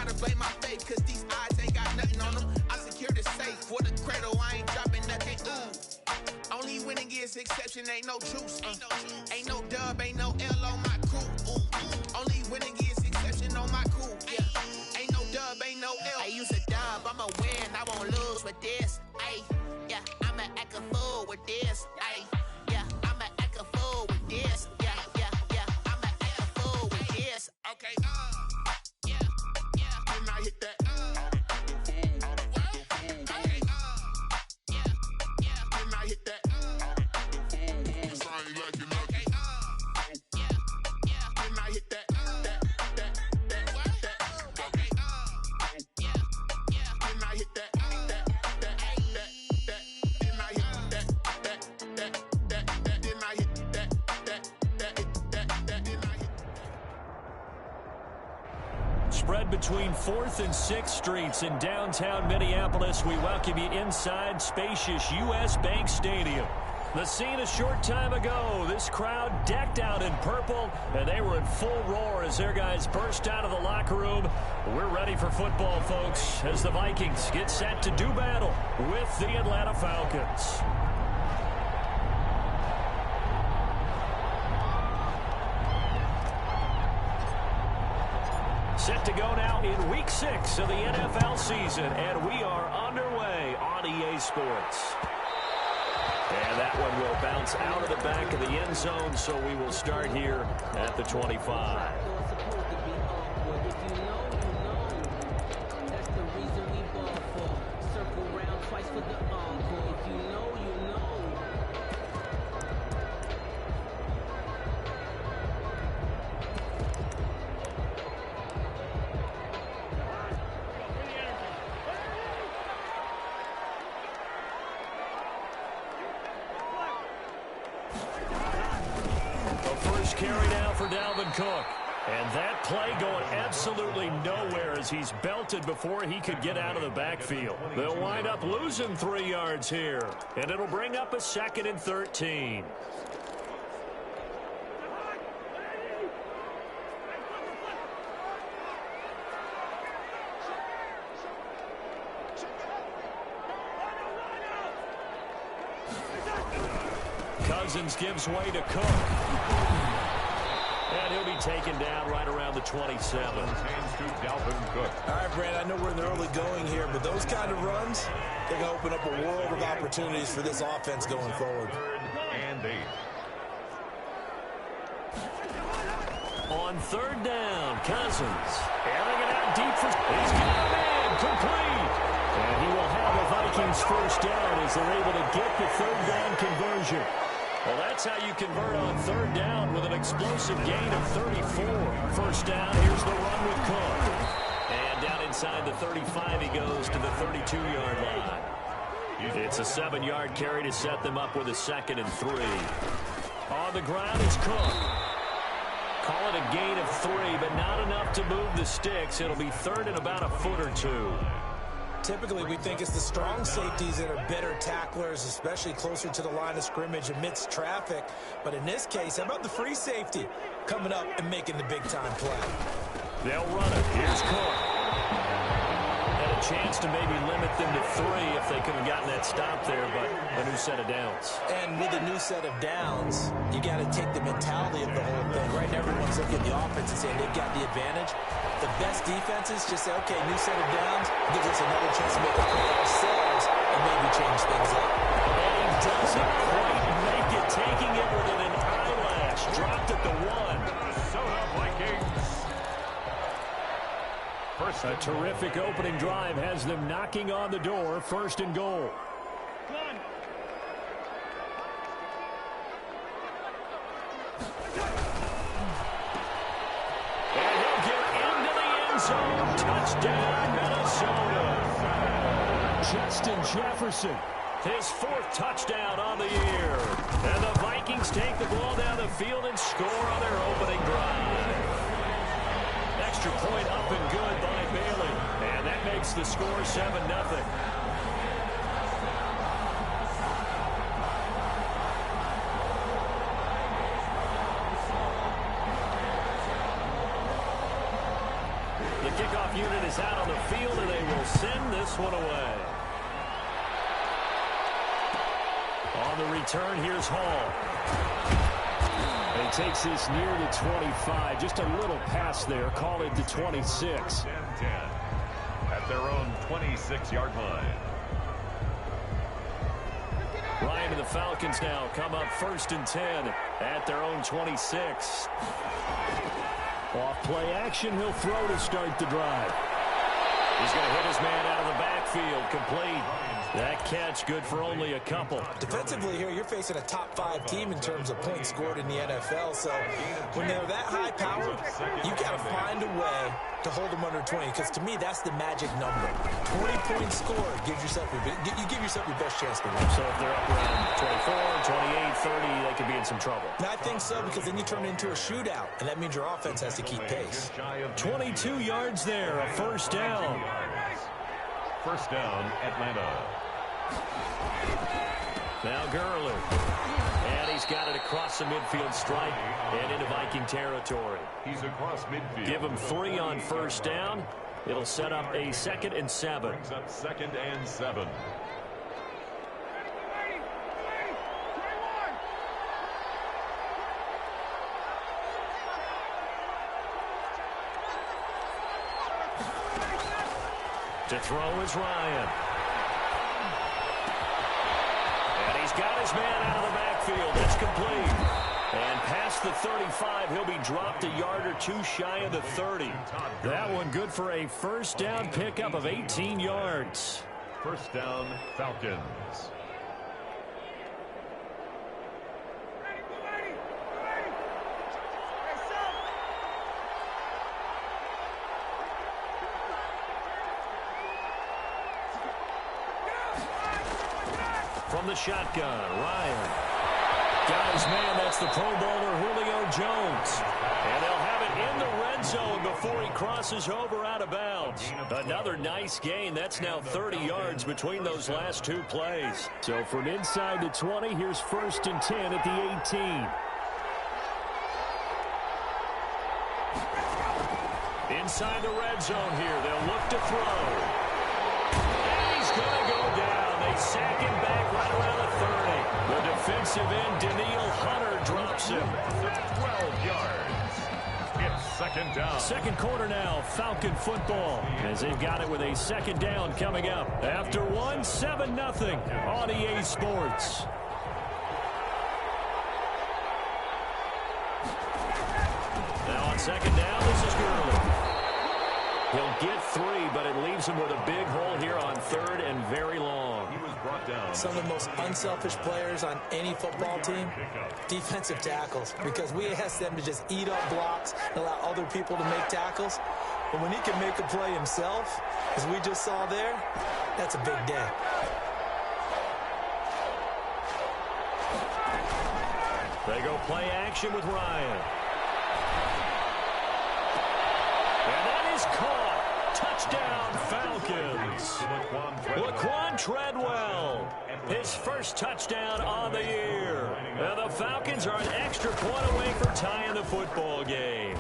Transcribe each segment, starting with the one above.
Gotta blame my faith, cause these eyes ain't got nothing on them. I secure the safe for the cradle, I ain't dropping nothing. Only winning is exception, ain't no truce. Ain't no dub, ain't no L on my crew. Only winning is exception on my crew. Yeah. Ain't no dub, ain't no L. I use a dub, I'ma win, I won't lose with this. Ay, yeah, I'ma act a fool with this. Ay, yeah, I'ma act a fool with this. Yeah, yeah, yeah, I'ma act a fool with this. Okay, yeah, yeah. Then I hit that. Okay, yeah, yeah. Then I hit that. Spread between 4th and 6th Streets in downtown Minneapolis. We welcome you inside spacious U.S. Bank Stadium. The scene a short time ago, this crowd decked out in purple, and they were in full roar as their guys burst out of the locker room. We're ready for football, folks, as the Vikings get set to do battle with the Atlanta Falcons. Set to go now in Week 6 of the NFL season, and we are underway on EA Sports. And that one will bounce out of the back of the end zone, so we will start here at the 25. Carry now for Dalvin Cook. And that play going absolutely nowhere as he's belted before he could get out of the backfield. They'll wind up losing 3 yards here. And it'll bring up a 2nd and 13. Cousins gives way to Cook. And he'll be taken down right around the 27. Hands to Dalvin Cook. All right, Brand, I know we're in the early going here, but those kind of runs, they're going to open up a world of opportunities for this offense going forward. 3rd and 8. On 3rd down, Cousins. Airing it out deep for... He's got a man complete. And he will have the Vikings first down as they're able to get the 3rd down conversion. Well, that's how you convert on 3rd down with an explosive gain of 34. First down, here's the run with Cook. And down inside the 35, he goes to the 32-yard line. It's a 7-yard carry to set them up with a 2nd and 3. On the ground is Cook. Call it a gain of 3, but not enough to move the sticks. It'll be 3rd and about a foot or 2. Typically, we think it's the strong safeties that are better tacklers, especially closer to the line of scrimmage amidst traffic. But in this case, how about the free safety coming up and making the big-time play? They'll run it. Here's Cook. Had a chance to maybe limit them to 3 if they could have gotten that stop there, but a new set of downs. And with a new set of downs, you got to take the mentality of the whole thing. Right now, everyone's looking at the offense and saying they've got the advantage. The best defenses just say, okay, new set of downs, gives us another chance to make a play ourselves and maybe change things up. And he doesn't quite make it, taking it within an eyelash. Dropped at the 1. Minnesota Vikings. A terrific opening drive has them knocking on the door. 1st and goal. Zone touchdown, Minnesota. Justin Jefferson, his 4th touchdown on the year. And the Vikings take the ball down the field and score on their opening drive. Extra point up and good by Bailey. And that makes the score 7-0. kickoff unit is out on the field, and they will send this one away. On the return, here's Hall. And he takes this near the 25. Just a little pass there. Call it to 26. 10-10 at their own 26-yard line. Ryan and the Falcons now come up 1st and 10 at their own 26. Off play action, he'll throw to start the drive. He's going to hit his man out of the backfield, complete. That catch good for only a couple. Defensively here, you're facing a top 5 team in terms of points scored in the NFL. So when they're that high powered, you got to find a way to hold them under 20. Because to me, that's the magic number. 20 points scored gives yourself you give yourself your best chance to win. So if they're up around 24, 28, 30, they could be in some trouble. And I think so, because then you turn it into a shootout, and that means your offense has to keep pace. 22 yards there, a 1st down. 1st down, Atlanta. Now Gurley. And he's got it across the midfield stripe and into Viking territory. He's across midfield. Give him 3 on 1st down. It'll set up a 2nd and 7. Brings up 2nd and 7. To throw is Ryan. And he's got his man out of the backfield. It's complete. And past the 35, he'll be dropped a yard or 2 shy of the 30. That one good for a 1st down pickup of 18 yards. 1st down, Falcons. From the shotgun, Ryan. Got his man, that's the Pro Bowler Julio Jones. And they'll have it in the red zone before he crosses over out of bounds. Another nice gain. That's now 30 yards between those last 2 plays. So from inside the 20, here's 1st and 10 at the 18. Inside the red zone here, they'll look to throw. And he's going to go down. They sack him back right around the 30. The defensive end, Daniil Hunter, drops him. 12 yards. It's 2nd down. 2nd quarter now, Falcon football, as they've got it with a 2nd down coming up. After 7-0 on EA Sports. Now on 2nd down, this is Gurley. He'll get 3, but it leaves him with a big hole here on 3rd and very long. He was brought down. Some of the most unselfish players on any football team, defensive tackles, because we ask them to just eat up blocks and allow other people to make tackles. But when he can make a play himself, as we just saw there, that's a big day. They go play action with Ryan. And that is caught. Touchdown, Falcons. Laquan Treadwell, his 1st touchdown on the year. And the Falcons are an extra point away from tying the football game.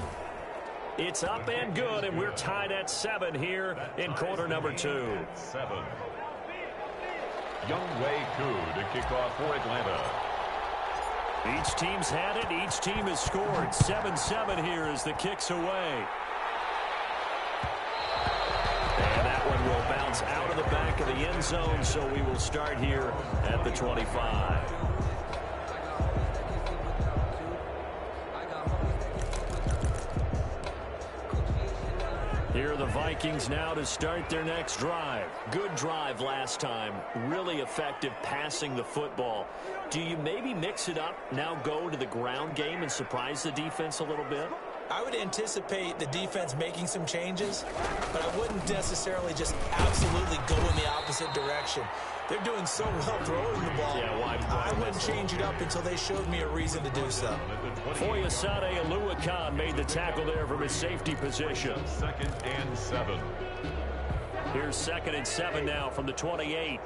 It's up and good, and we're tied at 7 here in quarter number 2. 7. Younghoe Koo to kick off for Atlanta. Each team's had it. Each team has scored. 7-7 here as the kick's away. And that one will bounce out of the back of the end zone, so we will start here at the 25. Here are the Vikings now to start their next drive. Good drive last time. Really effective passing the football. Do you maybe mix it up, now go to the ground game and surprise the defense a little bit? I would anticipate the defense making some changes, but I wouldn't necessarily just absolutely go in the opposite direction. They're doing so well throwing the ball. Yeah, why I wouldn't change it up until they showed me a reason to do so. Foyesade Oluwakan made the tackle there from his safety position. 2nd and 7. Here's 2nd and 7 now from the 28.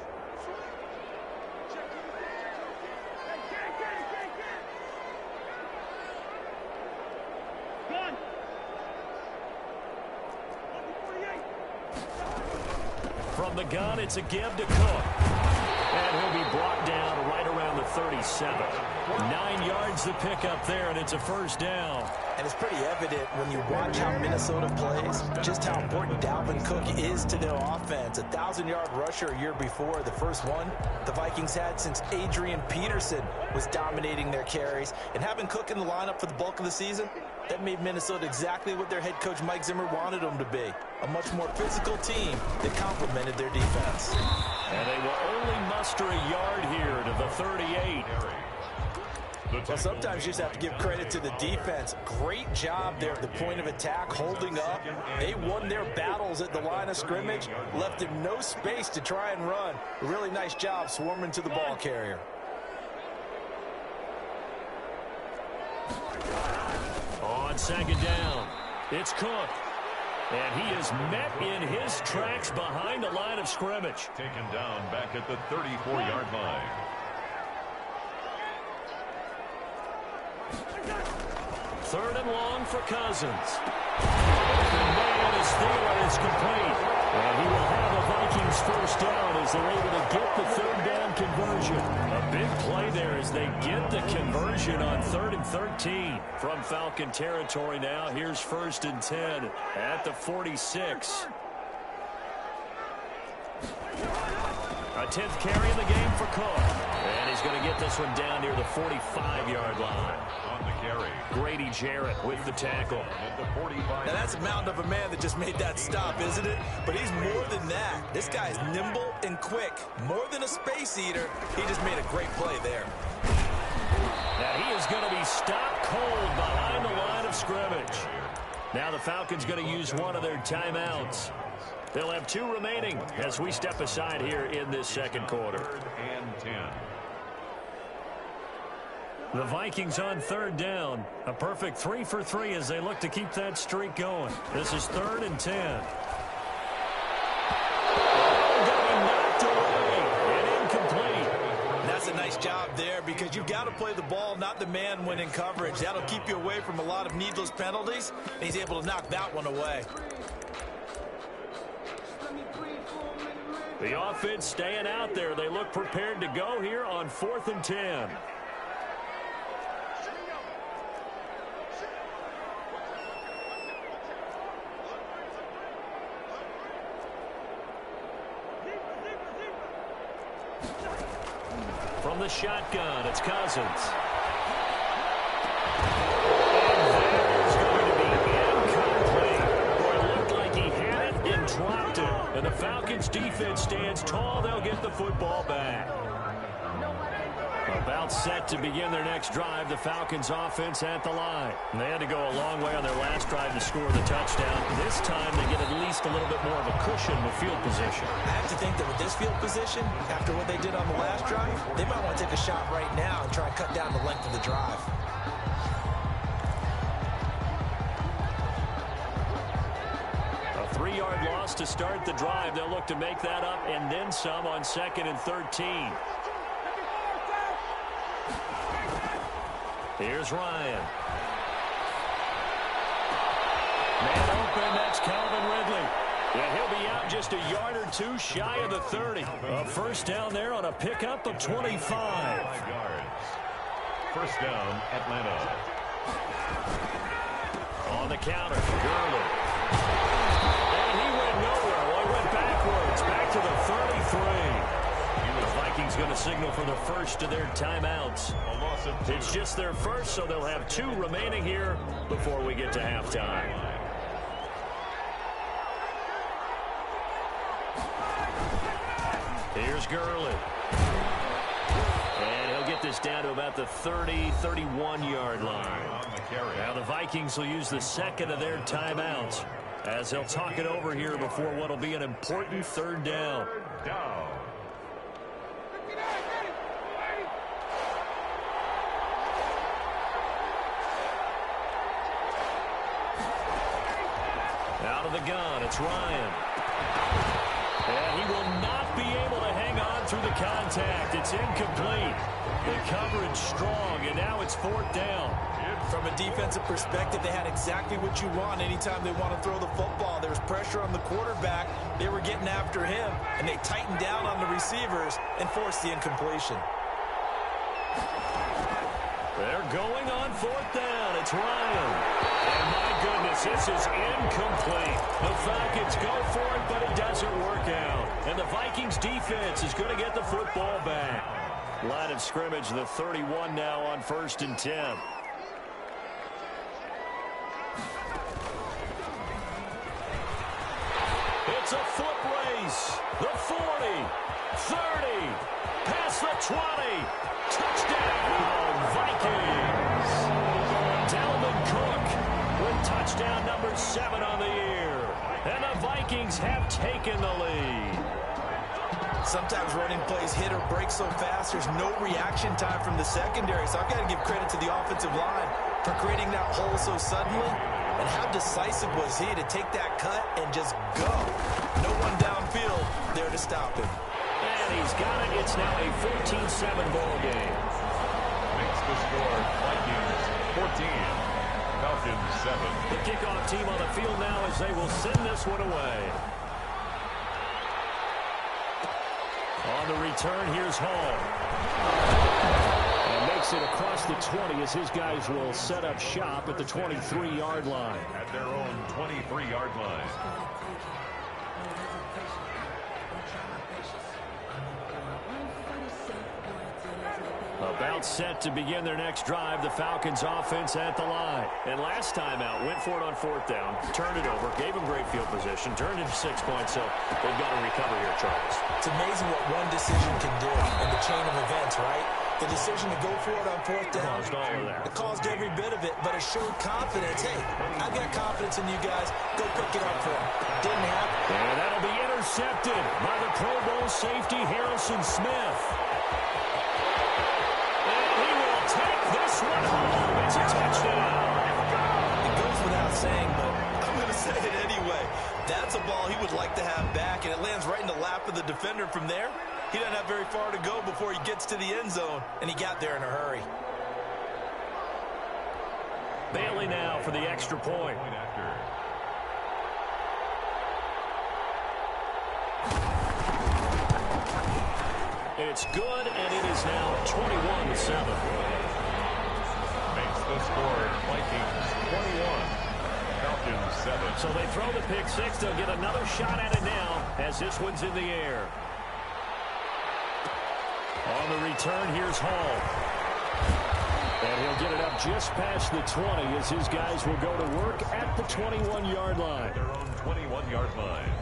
From the gun, it's a give to Cook. And he'll be brought down right around the 37. 9 yards to pick up there, and it's a first down. And it's pretty evident when you watch how Minnesota plays, just how important Dalvin Cook is to their offense. 1,000-yard rusher a year before, the first one the Vikings had since Adrian Peterson was dominating their carries. And having Cook in the lineup for the bulk of the season, that made Minnesota exactly what their head coach Mike Zimmer wanted them to be. A much more physical team that complemented their defense. And they will only muster a yard here to the 38. Well, sometimes you just have to give credit to the defense. Great job there at the point of attack, holding up. They won their battles at the line of scrimmage, left him no space to try and run. A really nice job swarming to the ball carrier. On second down, it's Cook. And he is met in his tracks behind the line of scrimmage. Taken down back at the 34-yard line. Third and long for Cousins. The man is Thielen is complete. And he will have a Vikings first down as they're able to get the third down conversion. A big play there as they get the conversion on 3rd and 13. From Falcon territory now, here's 1st and 10 at the 46. A 10th carry in the game for Cook. And he's going to get this one down near the 45-yard line. On the carry, Grady Jarrett with the tackle. at the 45. Now, that's a mountain of a man that just made that stop, isn't it? But he's more than that. This guy is nimble and quick. More than a space eater, he just made a great play there. Now he is going to be stopped cold behind the line of scrimmage. Now the Falcons going to use one of their timeouts. They'll have 2 remaining as we step aside here in this second quarter. 3rd and 10. The Vikings on 3rd down. A perfect 3 for 3 as they look to keep that streak going. This is 3rd and 10. Got him knocked away and incomplete. That's a nice job there because you've got to play the ball, not the man when in coverage. That'll keep you away from a lot of needless penalties, and he's able to knock that one away. The offense staying out there. They look prepared to go here on 4th and 10. From the shotgun, it's Cousins. And that is going to be incomplete. Boy, it looked like he had it and dropped it. And the Falcons defense stands tall. They'll get the football back. About set to begin their next drive. The Falcons offense at the line. And they had to go a long way on their last drive to score the touchdown. This time they get at least a little bit more of a cushion with field position. I have to think that with this field position, after what they did on the last drive, they might want to take a shot right now and try and cut down the length of the drive. A 3-yard loss to start the drive. They'll look to make that up and then some on 2nd and 13. Here's Ryan. Man open, that's Calvin Ridley. And he'll be out just a yard or 2 shy of the 30. A first down there on a pickup of 25. 5 yards. First down, Atlanta. On the counter, Gurley. And he went nowhere. Well, he went backwards, back to the 33. The Vikings going to signal for the first of their timeouts. A loss of 2. It's just their first, so they'll have 2 remaining here before we get to halftime. Here's Gurley. And he'll get this down to about the 30, 31-yard line. On the carry. Now the Vikings will use the second of their timeouts as they'll talk it over here before what will be an important 3rd down. Down. Out of the gun, it's Ryan. And he will not be able to hang on going through the contact. It's incomplete. The coverage strong, and now it's 4th down. From a defensive perspective, they had exactly what you want anytime they want to throw the football. There was pressure on the quarterback. They were getting after him, and they tightened down on the receivers and forced the incompletion. They're going on 4th down. It's Ryan. And my goodness, this is incomplete. The Falcons go for it, but it doesn't work out. And the Vikings defense is going to get the football back. Line of scrimmage, the 31 now on 1st and 10. It's a foot race. The 40, 30, past the 20. Touchdown, Vikings. Dalvin Cook with touchdown number 7 on the year. And the Vikings have taken the lead. Sometimes running plays hit or break so fast, there's no reaction time from the secondary. So I've got to give credit to the offensive line for creating that hole so suddenly. And how decisive was he to take that cut and just go? No one downfield there to stop him. And he's got it. It's now a 14-7 ball game. Makes the score Vikings 14, Falcons 7. The kickoff team on the field now as they will send this one away. On the return, here's Hall. And makes it across the 20 as his guys will set up shop at the 23-yard line. At their own 23-yard line. About set to begin their next drive, the Falcons offense at the line. And last time out, went for it on 4th down, turned it over, gave them great field position, turned into 6 points, so they've got to recover here, Charles. It's amazing what one decision can do in the chain of events, right? The decision to go for it on 4th down. Caused all of that. It caused every bit of it, but it showed confidence. Hey, I've got confidence in you guys. Go pick it up for them. Didn't happen. And that'll be intercepted by the Pro Bowl safety, Harrison Smith. This one home. It's a touchdown. It goes without saying, but I'm going to say it anyway. That's a ball he would like to have back, and it lands right in the lap of the defender from there. He doesn't have very far to go before he gets to the end zone, and he got there in a hurry. Bailey now for the extra point. It's good, and it is now 21-7. The score, Vikings 21, Falcons 7. So they throw the pick six. They'll get another shot at it now as this one's in the air. On the return, here's Hall. And he'll get it up just past the 20 as his guys will go to work at the 21-yard line. Their own 21-yard line.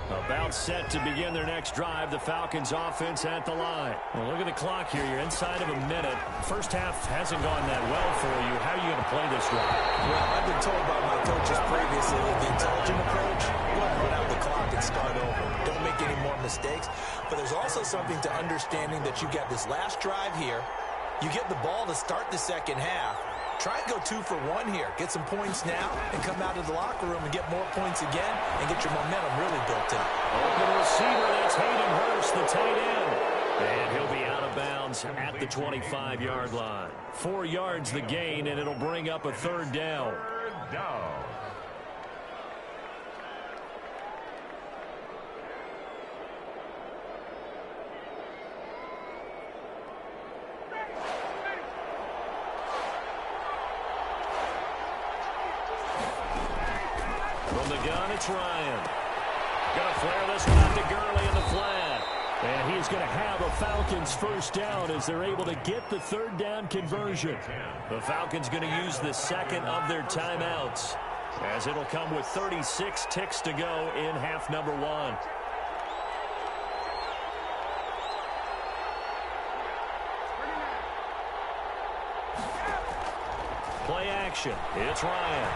About set to begin their next drive, the Falcons offense at the line. Well, look at the clock here. You're inside of a minute. First half hasn't gone that well for you. How are you going to play this drive? Well, I've been told by my coaches previously that the intelligent approach, go ahead and run out the clock and start over. Don't make any more mistakes. But there's also something to understanding that you got this last drive here. You get the ball to start the second half. Try and go 2 for 1 here. Get some points now and come out of the locker room and get more points again and get your momentum really built up. Open receiver, that's Hayden Hurst, the tight end. And he'll be out of bounds at the 25-yard line. 4 yards the gain, and it'll bring up a 3rd down. 3rd down. From the gun, it's Ryan. Gonna flare this one out to Gurley in the flat. And he's going to have a Falcons first down as they're able to get the 3rd down conversion. The Falcons going to use the second of their timeouts as it'll come with 36 ticks to go in half number 1. Play action. It's Ryan.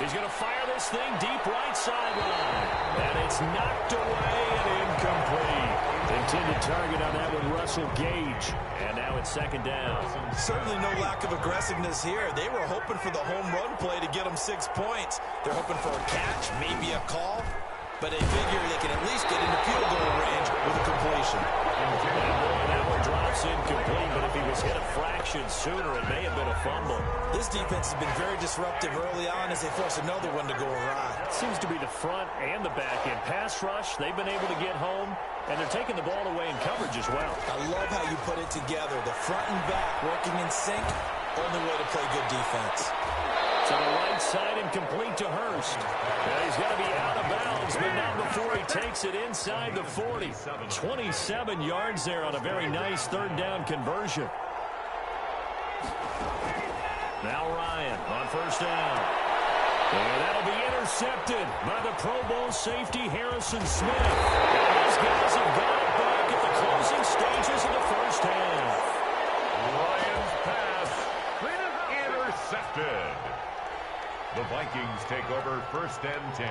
He's going to fire this thing deep right sideline. And it's knocked away and incomplete. Intended target on that one, Russell Gage. And now it's 2nd down. Certainly no lack of aggressiveness here. They were hoping for the home run play to get them 6 points. They're hoping for a catch, maybe a call. but they figure they can at least get into field goal range with a completion. That one drops incomplete, but if he was hit a fraction sooner, it may have been a fumble. This defense has been very disruptive early on as they force another one to go awry. Seems to be the front and the back end. Pass rush, they've been able to get home, and they're taking the ball away in coverage as well. I love how you put it together. The front and back working in sync, only way to play good defense. To the right side and complete to Hurst. He's got to be out of bounds, but not before he takes it inside the 40. 27 yards there on a very nice third down conversion. Now Ryan on first down. And that'll be intercepted by the Pro Bowl safety Harrison Smith. These guys have got it back at the closing stages of the first half. Ryan's pass intercepted. The Vikings take over first and 10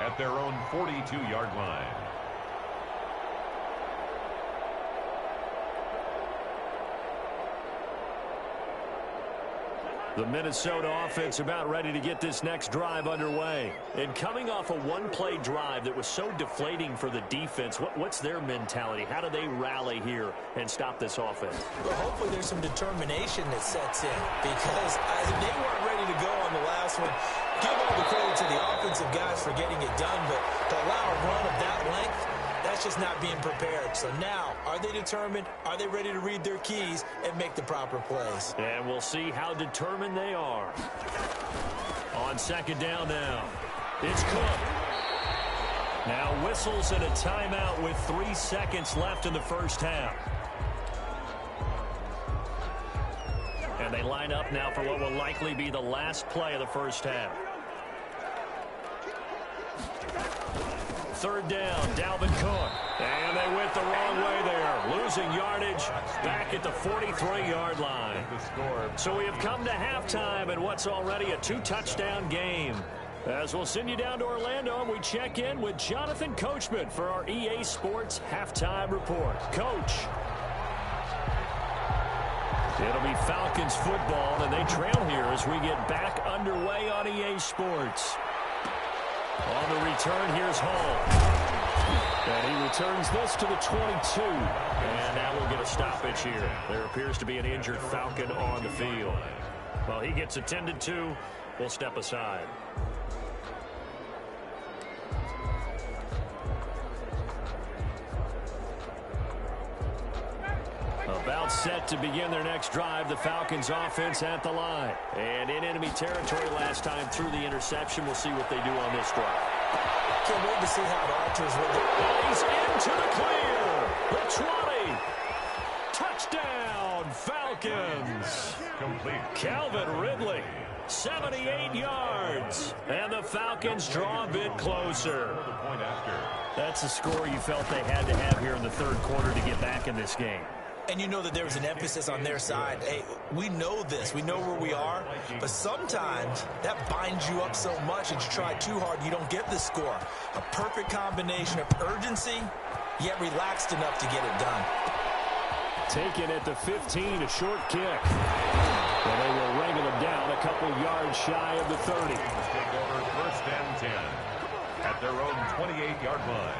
at their own 42-yard line. The Minnesota offense about ready to get this next drive underway. And coming off a one-play drive that was so deflating for the defense, what's their mentality? How do they rally here and stop this offense? Well, hopefully there's some determination that sets in because they weren't ready to go on the last one. Give all the credit to the offensive guys for getting it done, but to allow a run of that length, that's just not being prepared. So now, are they determined? Are they ready to read their keys and make the proper plays? And we'll see how determined they are. On second down now, it's Cook. Now whistles and a timeout with 3 seconds left in the first half. And they line up now for what will likely be the last play of the first half. Third down, Dalvin Cook. And they went the wrong way there. Losing yardage back at the 43-yard line. So we have come to halftime in what's already a 2-touchdown game. As we'll send you down to Orlando, and we check in with Jonathan Coachman for our EA Sports Halftime Report. Coach. It'll be Falcons football, and they trail here as we get back underway on EA Sports. On the return, here's Hall. And he returns this to the 22. And now we'll get a stoppage here. There appears to be an injured Falcon on the field. Well, he gets attended to. We'll step aside. About set to begin their next drive, the Falcons offense at the line. And in enemy territory last time through the interception. We'll see what they do on this drive. Can't wait to see how it alters with it. And he's into the clear. The 20. Touchdown, Falcons. Complete. Calvin Ridley, 78 yards. And the Falcons draw a bit closer. That's the score you felt they had to have here in the third quarter to get back in this game. And you know that there was an emphasis on their side. Hey, we know this. We know where we are. But sometimes that binds you up so much that you try too hard, you don't get the score. A perfect combination of urgency, yet relaxed enough to get it done. Taken at the 15, a short kick. And they will wrangle him down a couple yards shy of the 30. Take over first and 10 at their own 28-yard line.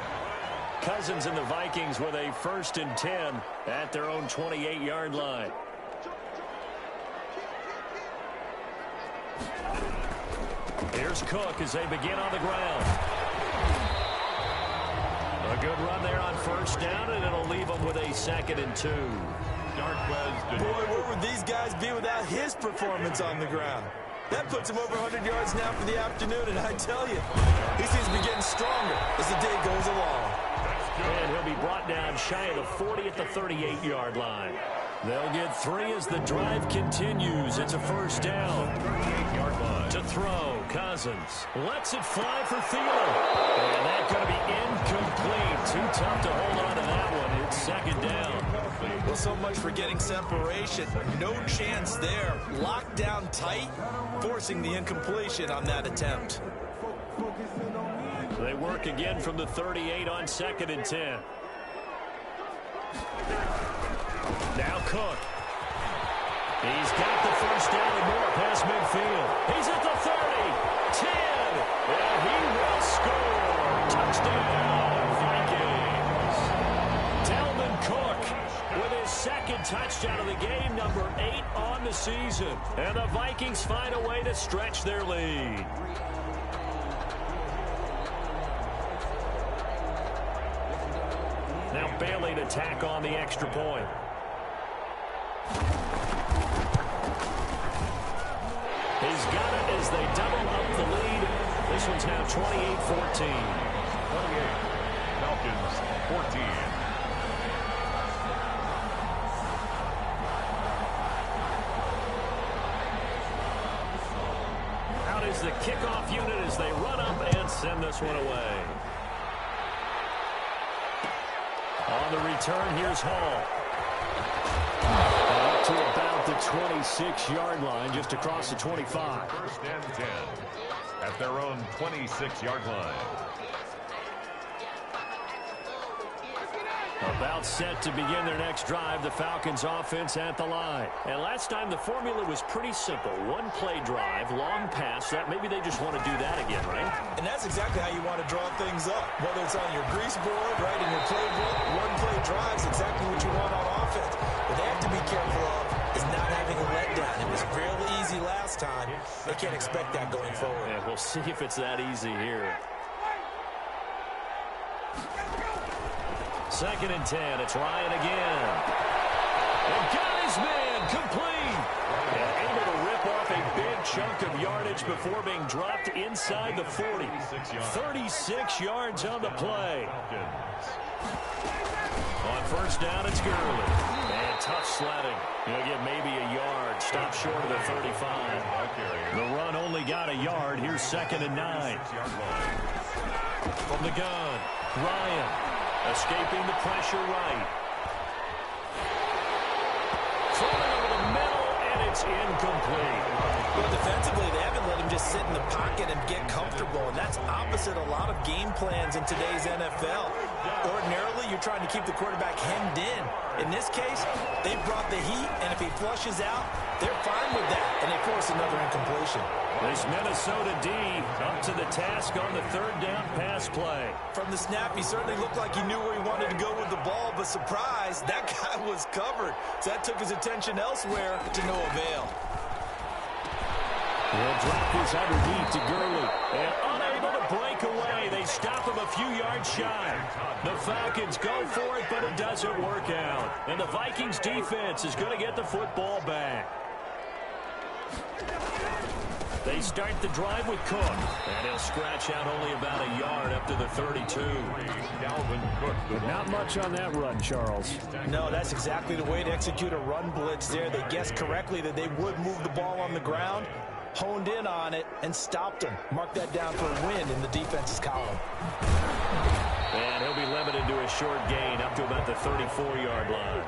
Cousins and the Vikings with a 1st and 10 at their own 28-yard line. Here's Cook as they begin on the ground. A good run there on first down, and it'll leave them with a 2nd and 2. Boy, where would these guys be without his performance on the ground? That puts him over 100 yards now for the afternoon, and I tell you, he seems to be getting stronger as the day goes along. And he'll be brought down shy of the 40 at the 38-yard line. They'll get 3 as the drive continues. It's a first down. 38-yard line. To throw, Cousins lets it fly for Thielen. And that's going to be incomplete. Too tough to hold on to that one. It's 2nd down. Well, so much for getting separation. No chance there. Locked down tight, forcing the incompletion on that attempt. They work again from the 38 on 2nd and 10. Now Cook. He's got the first down and more past midfield. He's at the 30, 10, and he will score. Touchdown. touchdown of the game, number 8 on the season. And the Vikings find a way to stretch their lead. Now Bailey to tack on the extra point. He's got it as they double up the lead. This one's now 28-14. 28. Falcons 14. Out is the kickoff unit as they run up and send this one away. On the return, here's Hall. Up to about the 26-yard line, just across the 25. First and 10 at their own 26-yard line. About set to begin their next drive, the Falcons offense at the line. And last time the formula was pretty simple. One play drive, long pass. That maybe they just want to do that again, right? And that's exactly how you want to draw things up. Whether it's on your grease board, right, in your playbook, one play drive is exactly what you want on offense. What they have to be careful of is not having a letdown. It was fairly easy last time. They can't expect that going forward. Yeah, we'll see if it's that easy here. Second and 10. It's Ryan again. And got his man complete. And able to rip off a big chunk of yardage before being dropped inside the 40. 36 yards on the play. On first down, it's Gurley. And tough sledding. He'll get maybe a yard. Stop short of the 35. The run only got a yard. Here's second and 9. From the gun, Ryan. Escaping the pressure right. Throwing over the middle, and it's incomplete. Well, defensively, they haven't let him just sit in the pocket and get comfortable, and that's opposite a lot of game plans in today's NFL. Ordinarily, you're trying to keep the quarterback hemmed in. In this case, they brought the heat, and if he flushes out, they're fine with that, and they force another incompletion. This Minnesota D up to the task on the third down pass play. From the snap, he certainly looked like he knew where he wanted to go with the ball, but surprise, that guy was covered. So that took his attention elsewhere to no avail. He'll drop this underneath to Gurley. And unable to break away. They stop him a few yards shy. The Falcons go for it, but it doesn't work out. And the Vikings defense is going to get the football back. They start the drive with Cook. And he'll scratch out only about a yard up to the 32. But not much on that run, Charles. No, that's exactly the way to execute a run blitz there. They guessed correctly that they would move the ball on the ground, honed in on it, and stopped them. Mark that down for a win in the defense's column. And he'll be limited to a short gain up to about the 34-yard line.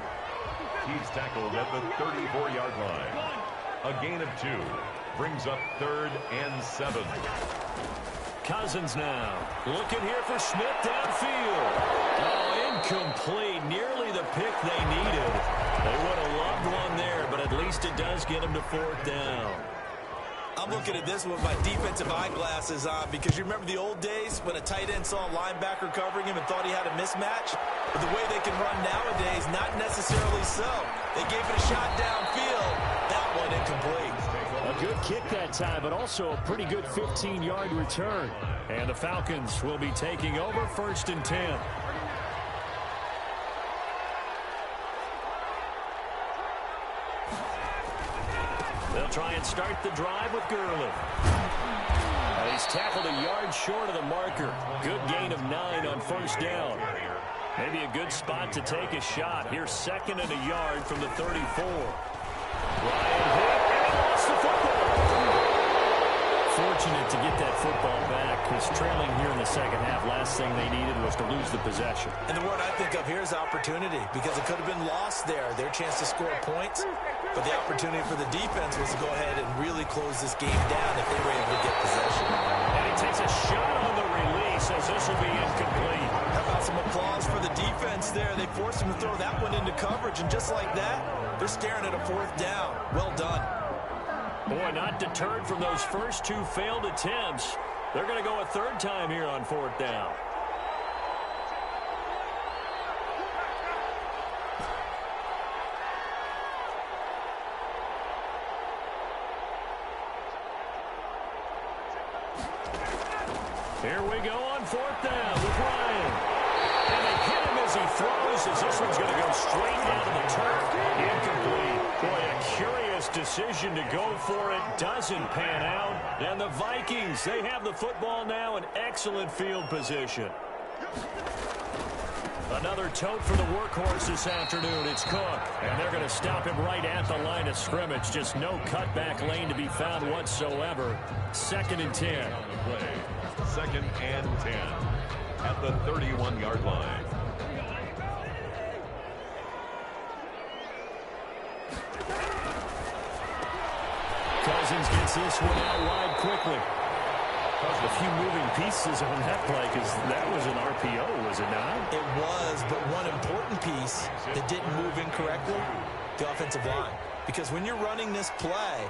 He's tackled at the 34-yard line. A gain of 2. Brings up 3rd and 7. Cousins now. Looking here for Smith downfield. Oh, incomplete. Nearly the pick they needed. They would have loved one there, but at least it does get them to 4th down. I'm looking at this with my defensive eyeglasses on because you remember the old days when a tight end saw a linebacker covering him and thought he had a mismatch? But the way they can run nowadays, not necessarily so. They gave it a shot downfield. That one incomplete. A good kick that time, but also a pretty good 15-yard return. And the Falcons will be taking over 1st and 10. They'll try and start the drive with Gurley. He's tackled a yard short of the marker. Good gain of 9 on 1st down. Maybe a good spot to take a shot. Here's 2nd and a yard from the 34. Ryan hit, and he lost the football. Fortunate to get that football back. Was trailing here in the second half. Last thing they needed was to lose the possession. And the word I think of here is opportunity, because it could have been lost there. Their chance to score points. But the opportunity for the defense was to go ahead and really close this game down if they were able to get possession. And he takes a shot on the release as this will be incomplete. How about some applause for the defense there? They forced him to throw that one into coverage, and just like that, they're staring at a 4th down. Well done. Boy, not deterred from those first 2 failed attempts. They're going to go a 3rd time here on 4th down. Here we go on 4th down with Ryan. And they hit him as he throws, as this one's going to go straight down to the turf. Incomplete. Boy, a curious decision to go for it. Doesn't pan out. And the Vikings, they have the football now in excellent field position. Another tote for the workhorse this afternoon. It's Cook. And they're going to stop him right at the line of scrimmage. Just no cutback lane to be found whatsoever. 2nd and 10. 2nd and 10 at the 31-yard line. Cousins gets this one out wide quickly. A few moving pieces on that play because that was an RPO, was it not? It was, but one important piece that didn't move incorrectly, the offensive line. Because when you're running this play,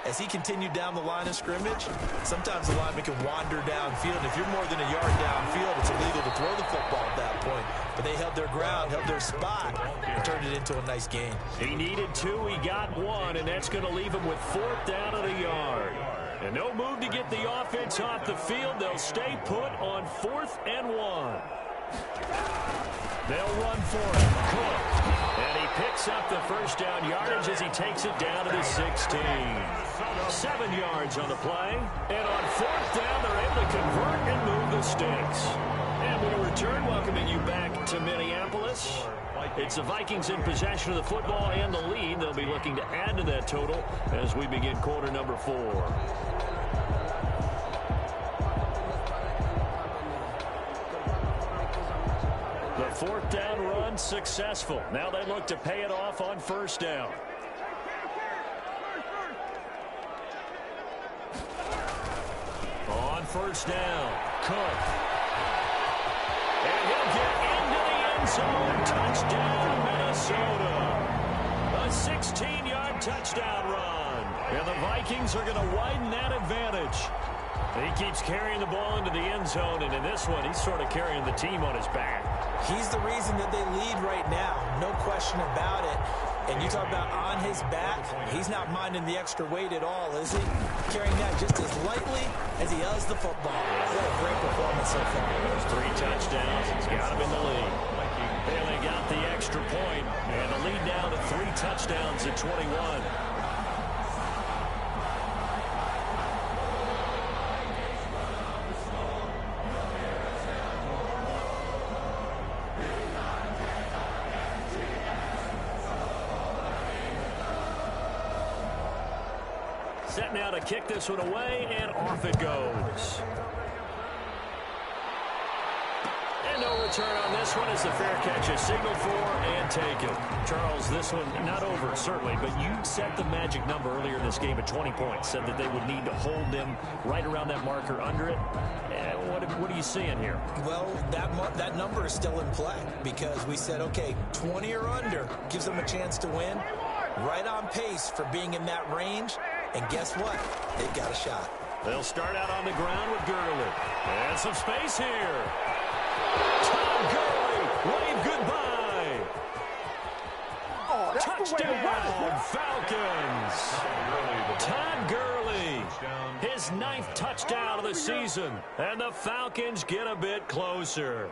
as he continued down the line of scrimmage, sometimes the lineman can wander downfield. If you're more than a yard downfield, it's illegal to throw the football at that point. But they held their ground, held their spot, and turned it into a nice gain. He needed 2, he got 1, and that's going to leave him with 4th down at a yard. And no move to get the offense off the field. They'll stay put on 4th and 1. They'll run for it. Cook. And he picks up the 1st down yardage as he takes it down to the 16. 7 yards on the play. And on 4th down, they're able to convert and move the sticks. And we'll return, welcoming you back to Minneapolis. It's the Vikings in possession of the football and the lead. They'll be looking to add to that total as we begin quarter number 4. The 4th down run successful. Now they look to pay it off on 1st down. On 1st down, Cook. And he'll get into the end zone. Touchdown, Minnesota. A 16-yard touchdown run. And the Vikings are going to widen that advantage. He keeps carrying the ball into the end zone, and in this one, he's sort of carrying the team on his back. He's the reason that they lead right now, no question about it. And you talk about on his back, he's not minding the extra weight at all, is he? Carrying that just as lightly as he does the football. What a great performance so far. Those 3 touchdowns, he's got him in the lead. And they got the extra point, and the lead down to 3 touchdowns at 21. Set now to kick this one away, and off it goes. And no return on this one as the fair catch is signaled for and taken. Charles, this one not over, certainly, but you set the magic number earlier in this game at 20 points. Said that they would need to hold them right around that marker under it. What are you seeing here? Well, that number is still in play because we said, okay, 20 or under gives them a chance to win. Right on pace for being in that range. And guess what? They've got a shot. They'll start out on the ground with Gurley. And some space here. Todd Gurley, wave goodbye. Touchdown, Falcons. Todd Gurley, his 9th touchdown of the season. And the Falcons get a bit closer.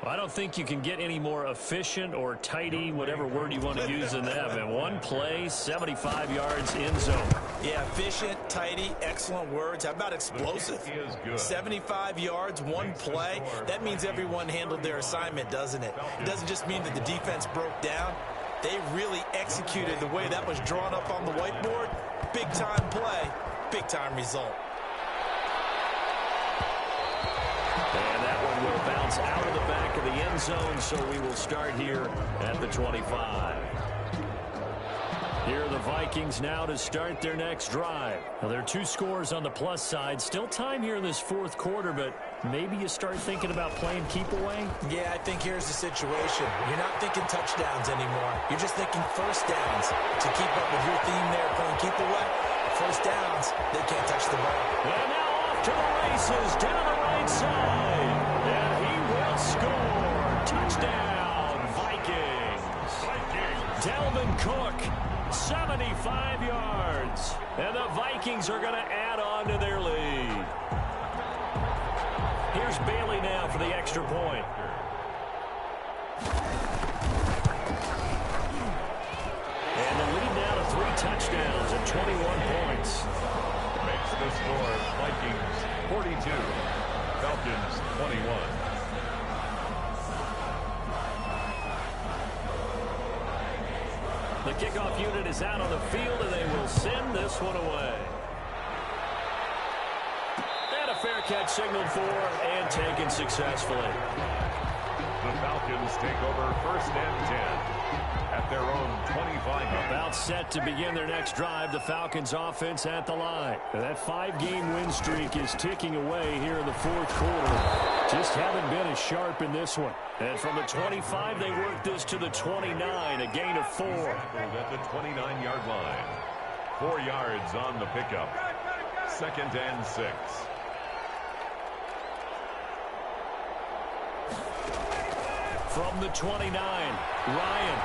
I don't think you can get any more efficient or tidy, whatever word you want to use in that. And one play, 75 yards in zone. Yeah, efficient, tidy, excellent words. How about explosive? 75 yards, one play. That means everyone handled their assignment, doesn't it? It doesn't just mean that the defense broke down. They really executed the way that was drawn up on the whiteboard. Big-time play, big-time result. And that one will bounce out of the back of the end zone, so we will start here at the 25. Here are the Vikings now to start their next drive. Now, there are 2 scores on the plus side. Still time here in this 4th quarter, but maybe you start thinking about playing keep away? Yeah, I think here's the situation. You're not thinking touchdowns anymore. You're just thinking first downs. To keep up with your theme there, playing keep away, first downs, they can't touch the ball. And now off to the races, down the right side. And he will score. Touchdown, Vikings. Dalvin Cook, 75 yards. And the Vikings are going to add on to their lead. Here's Bailey now for the extra point. And the lead now to 3 touchdowns and 21 points. Makes the score Vikings 42, Falcons 21. The kickoff unit is out on the field, and they will send this one away. And a fair catch signaled for and taken successfully. The Falcons take over 1st and 10 at their own 25. About set to begin their next drive. The Falcons offense at the line. And that 5-game win streak is ticking away here in the 4th quarter. Just haven't been as sharp in this one. And from the 25, they work this to the 29, a gain of 4. At the 29-yard line. 4 yards on the pickup. 2nd and 6. From the 29, Ryan.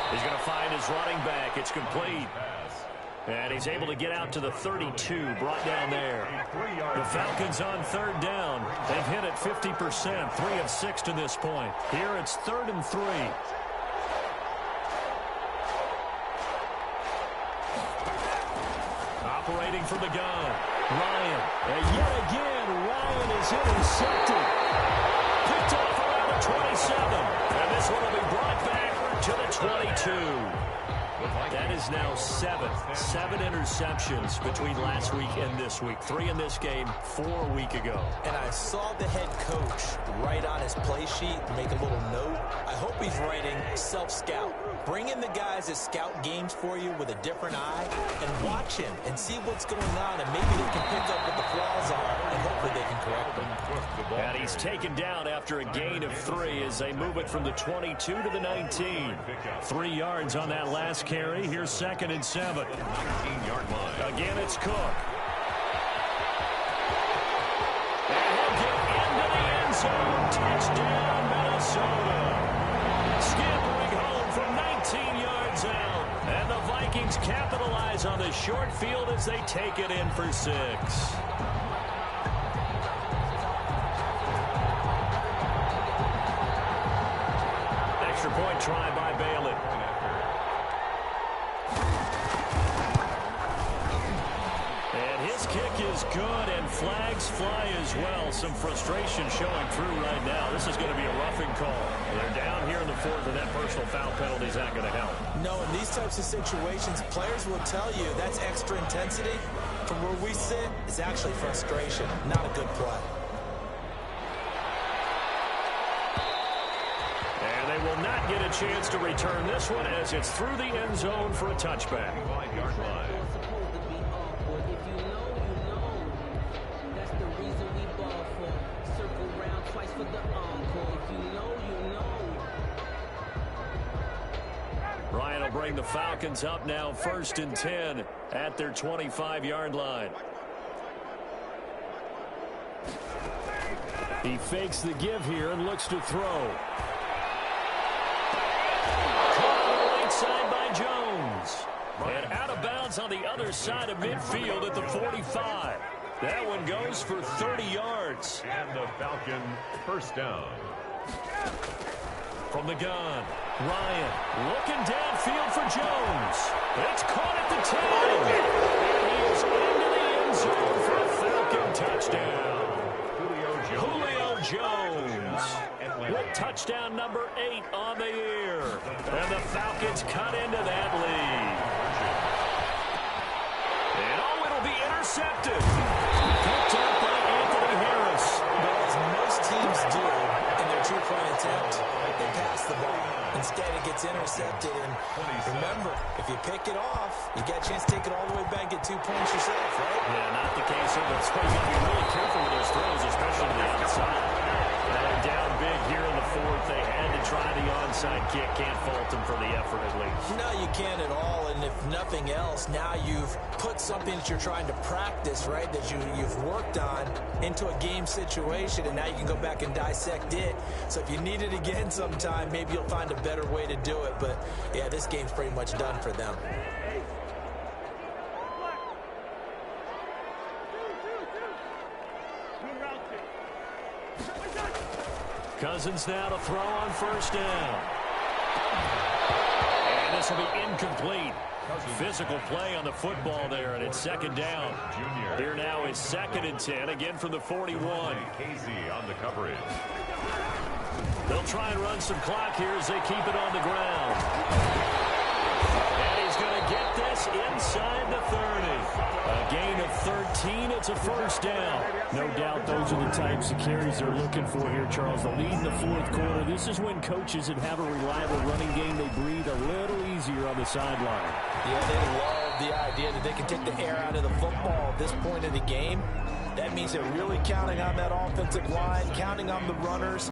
He's going to find his running back. It's complete. And he's able to get out to the 32, brought down there. The Falcons on 3rd down. They've hit it 50%, 3 of 6 to this point. Here it's 3rd and 3. Operating from the gun, Ryan. And yet again, Ryan is intercepted. Picked off around the 27. And this one will be brought back to the 22. That is now 7 interceptions between last week and this week. 3 in this game, 4 a week ago. And I saw the head coach write on his play sheet, make a little note. I hope he's writing self-scout. Bring in the guys that scout games for you with a different eye and watch him and see what's going on, and maybe they can pick up what the flaws are, and hopefully they can correct them. And he's taken down after a gain of 3 as they move it from the 22 to the 19. 3 yards on that last carry. Here's 2nd and 7. 19-yard line. Again, it's Cook. And he'll get into the end zone. Touchdown, Minnesota. Scampering home from 19 yards out. And the Vikings capitalize on the short field as they take it in for 6. Extra point try by Bailey. And his kick is good, and flags fly as well. Some frustration showing through right now. This is going to be a roughing call. They're down here in the 4th, and that personal foul penalty is not going to help. No, in these types of situations, players will tell you that's extra intensity. From where we sit, it's actually frustration, not a good play. And they will not get a chance to return this one as it's through the end zone for a touchback. 5-yard line. Ryan will bring the Falcons up now 1st and 10 at their 25-yard line. He fakes the give here and looks to throw. Caught on the right side by Jones. And out of bounds on the other side of midfield at the 45. That one goes for 30 yards. And the Falcon 1st down. From the gun, Ryan looking downfield for Jones. It's caught at the 10. And he is into the end zone for a Falcon touchdown. Julio Jones with touchdown number 8 on the year. And the Falcons cut into that lead. And oh, it'll be intercepted. Picked up by Anthony Harris. But as most teams do in their two-point attempt, they pass the ball. Instead, it gets intercepted. And remember, if you pick it off, you get a chance to take it all the way back, get 2 points yourself, right? Yeah, not the case here, but you've got to be really careful with those throws, especially to the outside. They're down big here in the 4th. They had to try the onside kick. Can't fault them for the effort, at least. No, you can't at all. And if nothing else, now you've put something that you're trying to practice, right, that you've worked on into a game situation, and now you can go back and dissect it. So if you need it again sometime, maybe you'll find a better way to do it. But, yeah, this game's pretty much done for them. Cousins now to throw on first down. And this will be incomplete. Physical play on the football there, and it's second down. Here now is 2nd and 10, again from the 41. Casey on the coverage. They'll try and run some clock here as they keep it on the ground. And he's going to get this inside the 30. A gain of 13. It's a first down. No doubt those are the types of carries they're looking for here, Charles. The lead in the 4th quarter. This is when coaches that have a reliable running game, they breathe a little easier on the sideline. Yeah, they love the idea that they can take the air out of the football at this point in the game. That means they're really counting on that offensive line, counting on the runners.